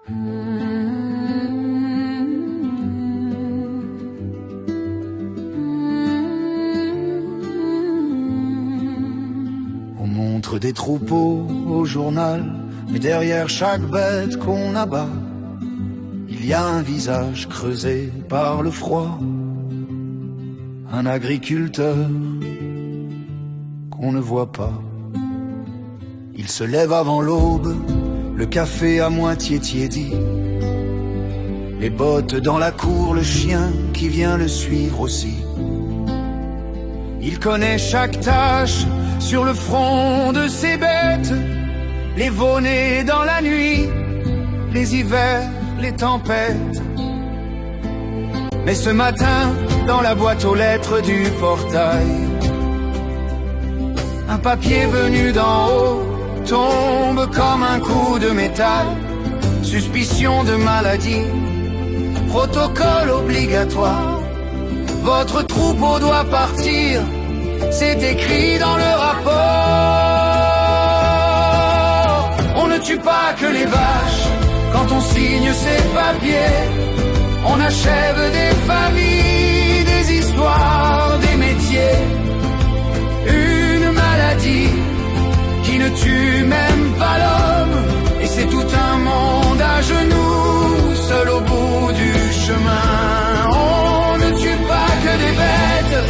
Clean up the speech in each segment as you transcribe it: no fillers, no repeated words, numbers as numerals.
On montre des troupeaux au journal, mais derrière chaque bête qu'on abat, il y a un visage creusé par le froid, un agriculteur qu'on ne voit pas. Il se lève avant l'aube, le café à moitié tiédi, les bottes dans la cour, le chien qui vient le suivre aussi. Il connaît chaque tache sur le front de ses bêtes, les veaux-nés dans la nuit, les hivers, les tempêtes. Mais ce matin, dans la boîte aux lettres du portail, un papier venu d'en haut tombe comme un coup de métal. Suspicion de maladie, protocole obligatoire. Votre troupeau doit partir, c'est écrit dans le rapport. On ne tue pas que les vaches quand on signe ces papiers. On achève des familles, des histoires, des métiers. Une maladie qui ne tue même pas l'homme. Et c'est tout un monde à genoux, seul au bout du chemin. On ne tue pas que des bêtes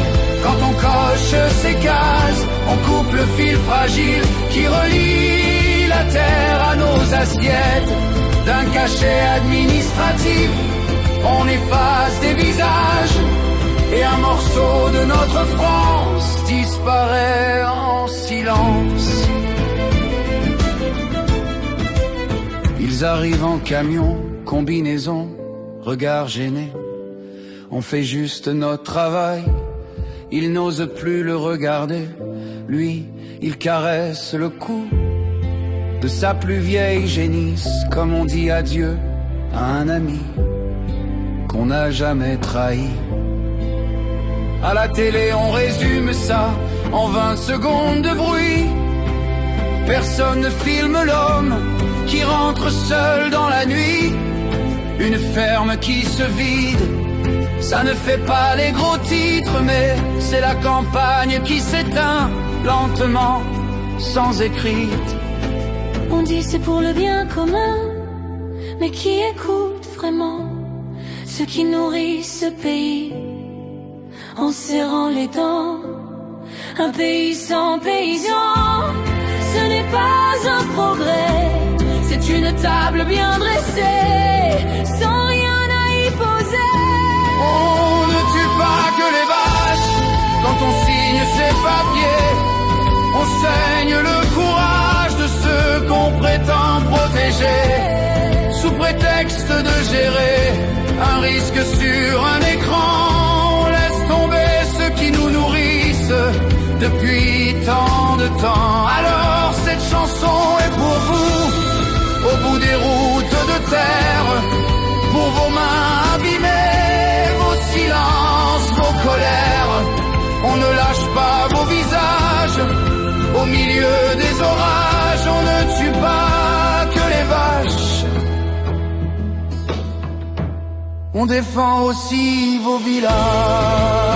quand on coche ces cases. On coupe le fil fragile qui relie la terre à nos assiettes. D'un cachet administratif, on efface des visages et un morceau de notre France disparaît en silence. Ils arrivent en camion, combinaison, regard gêné. On fait juste notre travail, il n'ose plus le regarder. Lui, il caresse le cou de sa plus vieille génisse, comme on dit adieu à un ami qu'on n'a jamais trahi. À la télé on résume ça en 20 secondes de bruit. Personne ne filme l'homme qui rentre seul dans la nuit. Une ferme qui se vide, ça ne fait pas les gros titres, mais c'est la campagne qui s'éteint lentement, sans écrite. On dit c'est pour le bien commun, mais qui écoute vraiment ceux qui nourrissent ce pays en serrant les dents? Un pays sans paysans, ce n'est pas un progrès, c'est une table bien dressée, sans rien à y poser. On ne tue pas que les vaches quand on signe ces papiers. On saigne le courage de ceux qu'on prétend protéger, sous prétexte de gérer un risque sur un écran. On laisse tomber ceux qui nous nourrissent depuis tant de temps. Alors cette chanson est pour vous, au bout des routes de terre, pour vos mains abîmées, vos silences, vos colères. On ne lâche pas vos visages au milieu des orages. On ne tue pas que les vaches, on défend aussi vos villages.